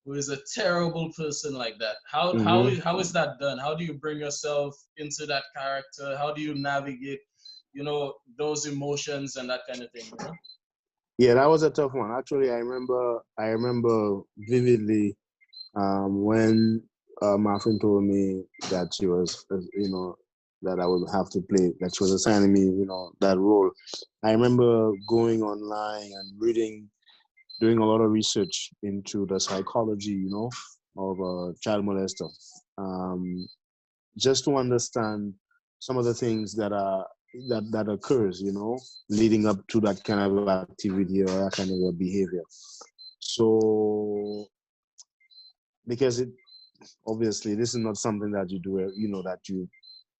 who is a terrible person like that. How how is that done? How do you bring yourself into that character? How do you navigate, you know, those emotions and that kind of thing, you know? Yeah, that was a tough one. Actually, I remember vividly when my friend told me that she was, you know, that I would have to play, that she was assigning me, you know, that role. I remember going online and reading, doing a lot of research into the psychology, you know, of a child molester, just to understand some of the things that are that occurs, you know, leading up to that kind of activity or that kind of a behavior. So because it obviously this is not something that you do, you know, that you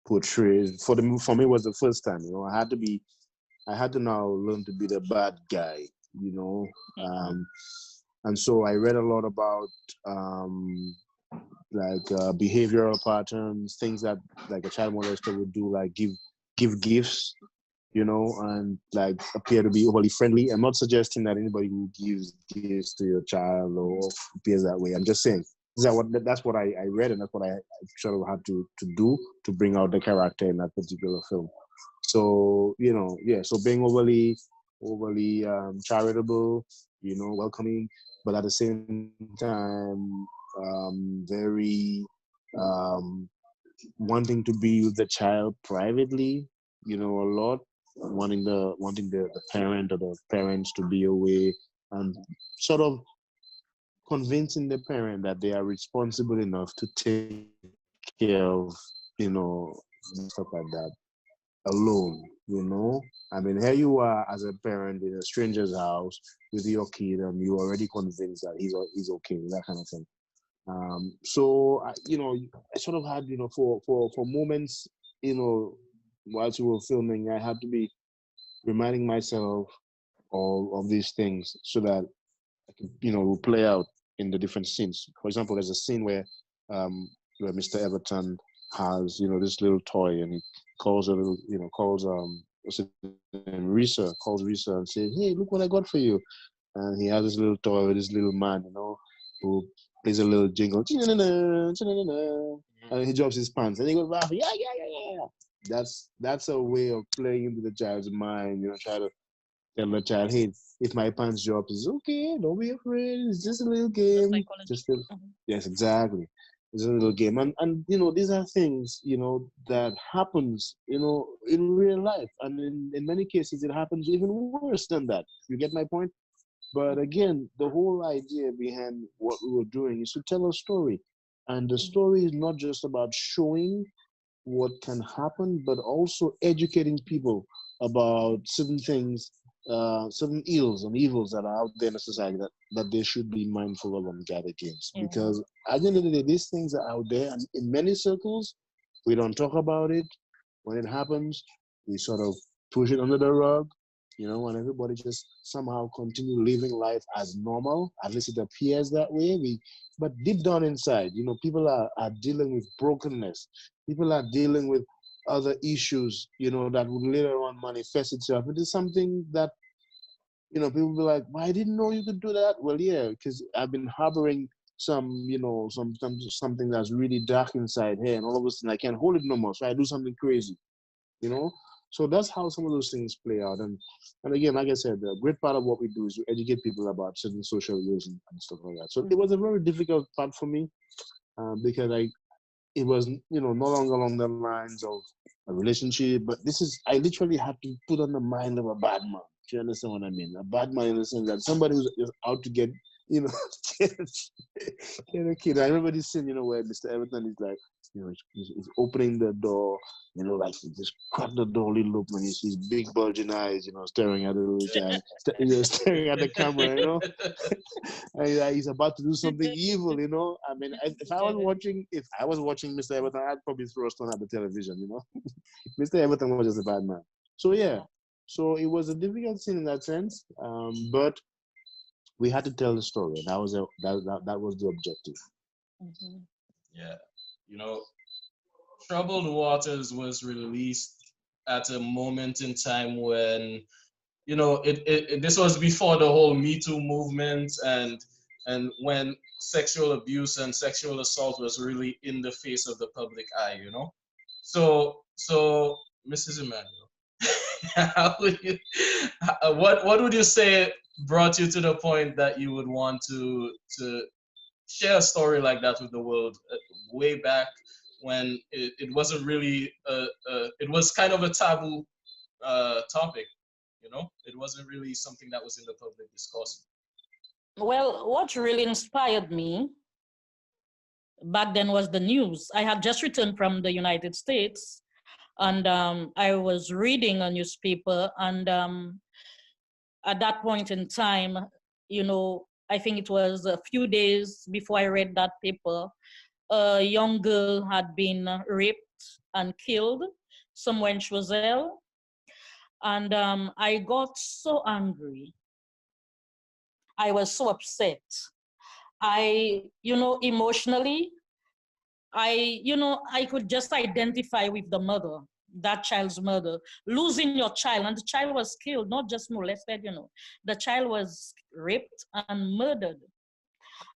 portray. For me, it was the first time, you know, I had to now learn to be the bad guy, you know. And so I read a lot about behavioral patterns, things that like a child molester would do, like give gifts, you know, and like appear to be overly friendly. I'm not suggesting that anybody who gives gifts to your child or appears that way. I'm just saying that's what I read, and that's what I sort of had to do to bring out the character in that particular film. So, you know, yeah, so being overly charitable, you know, welcoming, but at the same time, very wanting to be with the child privately, you know, a lot, wanting the parent or the parents to be away, and sort of convincing the parent that they are responsible enough to take care of, you know, stuff like that alone, you know. I mean, here you are as a parent in a stranger's house with your kid, and you're already convinced that he's okay, that kind of thing. So you know, I sort of had, you know, for moments, you know, whilst we were filming, I had to be reminding myself of these things so that I can, you know, will play out in the different scenes. For example, there's a scene where Mr. Everton has, you know, this little toy, and he calls a little, you know, what's it name, Risa, calls Risa and says, "Hey, look what I got for you." And he has this little toy with this little man, you know, who plays a little jingle, and he drops his pants, and he goes, "Yeah, yeah, yeah, yeah." That's a way of playing into the child's mind, you know, try to tell the child, "Hey, if my pants drop, it's okay. Don't be afraid. It's just a little game. Just a, yes, exactly. It's a little game." And you know, these are things, you know, that happens, you know, in real life, and in many cases, it happens even worse than that. You get my point? But again, the whole idea behind what we were doing is to tell a story, and the story is not just about showing what can happen, but also educating people about certain things, certain ills and evils that are out there in the society that they should be mindful of and guard against. Because at the end of the day, these things are out there, and in many circles, we don't talk about it. When it happens, we sort of push it under the rug, you know, and everybody just somehow continue living life as normal. At least it appears that way. But deep down inside, you know, people are dealing with brokenness. People are dealing with other issues, you know, that would later on manifest itself. It is something that, you know, people be like, "Well, I didn't know you could do that." Well, yeah, because I've been harboring you know, something that's really dark inside here, and all of a sudden I can't hold it no more. So I do something crazy, you know. So that's how some of those things play out. And again, like I said, the great part of what we do is to educate people about certain social rules and stuff like that. So it was a very difficult part for me, because it was, you know, no longer along the lines of a relationship, but I literally had to put on the mind of a bad man. Do you understand what I mean? A bad man in the sense that somebody who's just out to get, you know, get a kid. I remember this scene, you know, where Mr. Everton is like, you know, he's opening the door, you know, like he just cracked the door a little open, and he sees big bulging eyes, you know, staring at the little child, you know, staring at the camera, you know. And he's about to do something evil, you know. I mean, if I was watching Mr. Everton, I'd probably throw a stone at the television, you know. Mr. Everton was just a bad man. So yeah, so it was a difficult scene in that sense, but we had to tell the story. That was that was the objective. Yeah, you know, Troubled Waters was released at a moment in time when, you know, this was before the whole Me Too movement, and and when sexual abuse and sexual assault was really in the face of the public eye, you know. So Mrs. Emmanuel, how would you, what would you say brought you to the point that you would want to share a story like that with the world, way back when it wasn't really it was kind of a taboo topic, you know? It wasn't really something that was in the public discourse. Well, what really inspired me back then was the news. I had just returned from the United States, and I was reading a newspaper, and at that point in time, you know, I think it was a few days before I read that paper, a young girl had been raped and killed somewhere in Choiseul. And I got so angry. I was so upset. Emotionally, I could just identify with the mother, that child's mother, losing your child, and the child was killed, not just molested, the child was raped and murdered.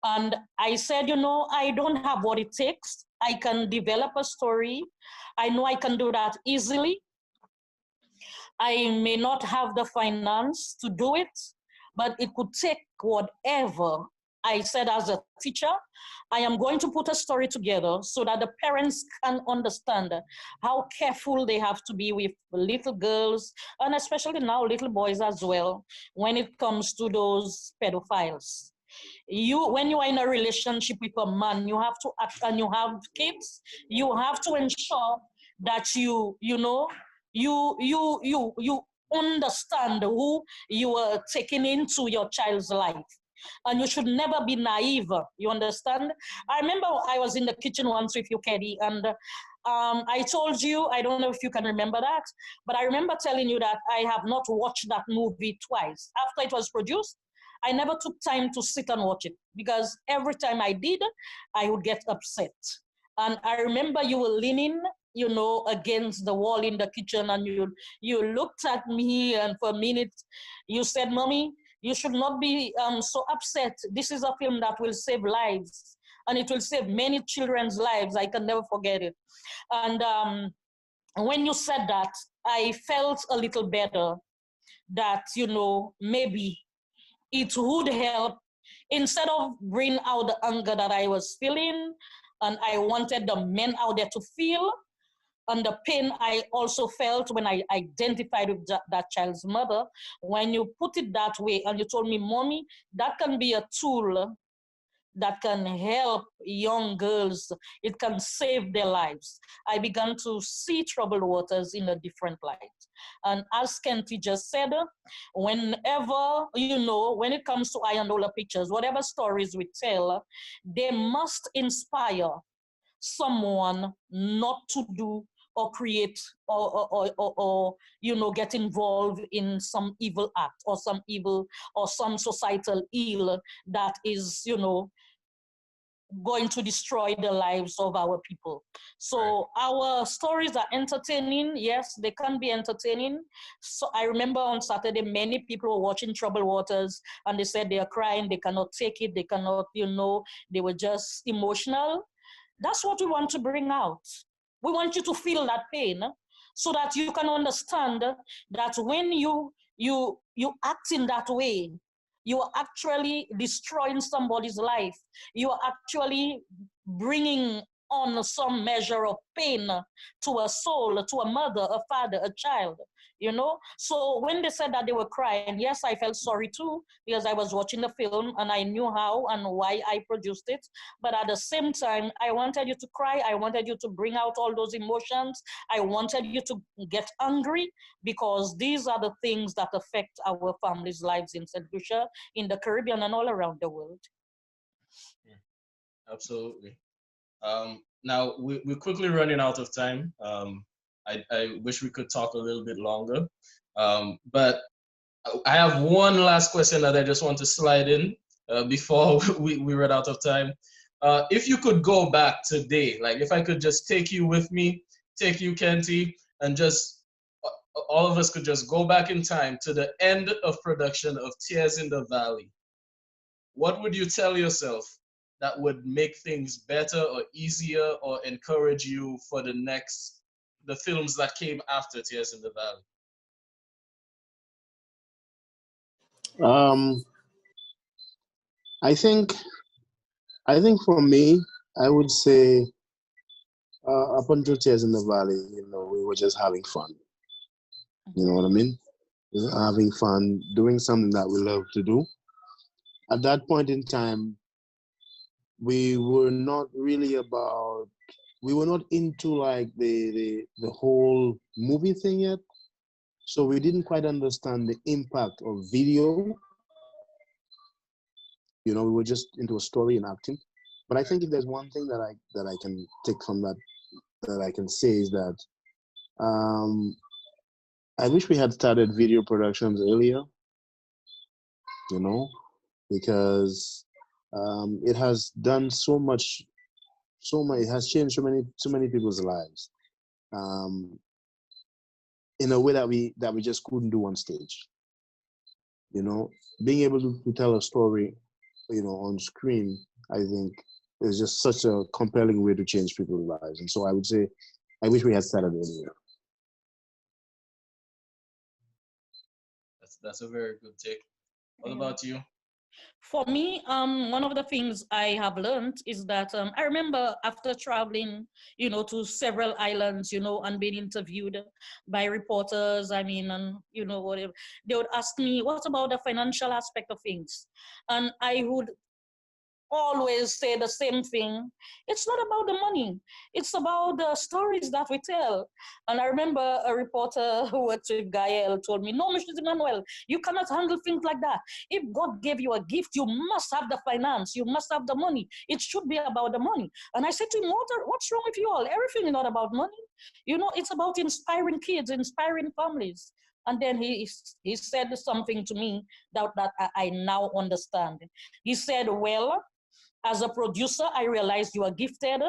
And I said, I don't have what it takes. I can develop a story. I know I can do that easily. I may not have the finance to do it, but it could take whatever. I said, as a teacher, I am going to put a story together so that the parents can understand how careful they have to be with little girls, and especially now little boys as well, when it comes to those pedophiles. When you are in a relationship with a man, you have to act, and you have kids, you have to ensure that you understand who you are taking into your child's life. And you should never be naive, you understand? I remember I was in the kitchen once with you, Keddy, and I told you, I don't know if you can remember that, but I remember telling you that I have not watched that movie twice. After it was produced, I never took time to sit and watch it, because every time I did, I would get upset. And I remember you were leaning, against the wall in the kitchen, and you looked at me, and for a minute you said, "Mommy, you should not be so upset. This is a film that will save lives, and it will save many children's lives." I can never forget it. And when you said that, I felt a little better that, maybe it would help, instead of bring out the anger that I was feeling, and I wanted the men out there to feel, and the pain I also felt when I identified with that child's mother. When you put it that way, and you told me, "Mommy, that can be a tool that can help young girls. It can save their lives," I began to see troubled waters in a different light. And as Kenty just said, whenever, when it comes to Iyanola pictures, whatever stories we tell, they must inspire someone not to do or create or get involved in some evil act or some evil or some societal ill that is, going to destroy the lives of our people. So our stories are entertaining. Yes, they can be entertaining. So I remember on Saturday, many people were watching Troubled Waters, and they said they are crying, they cannot take it, they cannot, they were just emotional. That's what we want to bring out. We want you to feel that pain, so that you can understand that when you act in that way, you are actually destroying somebody's life. You are actually bringing on some measure of pain to a soul, to a mother, a father, a child, So when they said that they were crying, yes, I felt sorry too, because I was watching the film and I knew how and why I produced it. But at the same time, I wanted you to cry. I wanted you to bring out all those emotions. I wanted you to get angry, because these are the things that affect our families' lives in St. Lucia, in the Caribbean, and all around the world. Absolutely. Now, we're quickly running out of time. I wish we could talk a little bit longer. But I have one last question that I just want to slide in before we run out of time. If you could go back today, like if I could just take you with me, take you, Kenty, and just all of us could just go back in time to the end of production of Tears in the Valley. what would you tell yourself that would make things better or easier or encourage you for the films that came after Tears in the Valley? I think for me, I would say up until Tears in the Valley, we were just having fun. You know what I mean? Just having fun, doing something that we love to do. At that point in time, we were not into like the whole movie thing yet. So we didn't quite understand the impact of video. We were just into a story and acting. But I think if there's one thing that I can take from that I can say is that I wish we had started video productions earlier, because it has done so much, it has changed so many people's lives in a way that we just couldn't do on stage. Being able to tell a story, on screen, I think is just such a compelling way to change people's lives. And so I would say, I wish we had started earlier. That's a very good take. What about you? For me, one of the things I have learned is that I remember after traveling, to several islands, and being interviewed by reporters, and, whatever, they would ask me, what about the financial aspect of things? And I would always say the same thing. It's not about the money. It's about the stories that we tell. And I remember a reporter who worked with Gael told me, no, Mr. Emmanuel, you cannot handle things like that. If God gave you a gift, you must have the finance. You must have the money. It should be about the money. And I said to him, what's wrong with you all? Everything is not about money. It's about inspiring kids, inspiring families. And then he said something to me that I now understand. He said, well, as a producer, I realized you are gifted.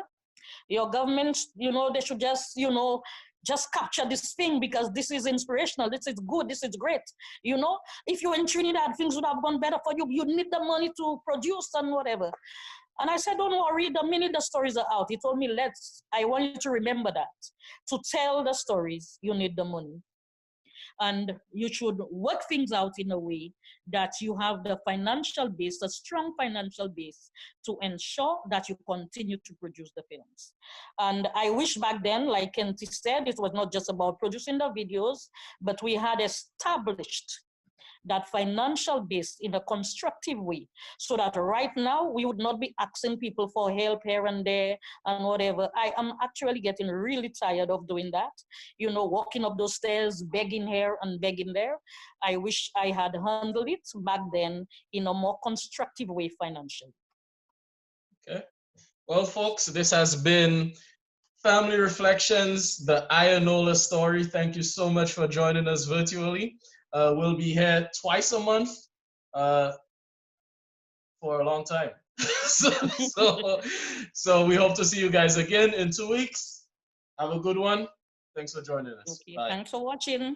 Your government, they should just capture this thing because this is inspirational. This is good. This is great. If you're in Trinidad, things would have gone better for you. You need the money to produce and whatever. And I said, don't worry, the minute the stories are out, he told me, I want you to remember that. To tell the stories, you need the money. And you should work things out in a way that you have the financial base, a strong financial base, to ensure that you continue to produce the films. And I wish back then, like Kenty said, it was not just about producing the videos, but we had established that financial base in a constructive way, so that right now we would not be asking people for help here and there and whatever. I am actually getting really tired of doing that, walking up those stairs, begging here and begging there. I wish I had handled it back then in a more constructive way financially. Okay. Well, folks, this has been Family Reflections, the Iyanola story. Thank you so much for joining us virtually. We'll be here twice a month for a long time. so we hope to see you guys again in 2 weeks. Have a good one. Thanks for joining us. Okay, bye. Thanks for watching.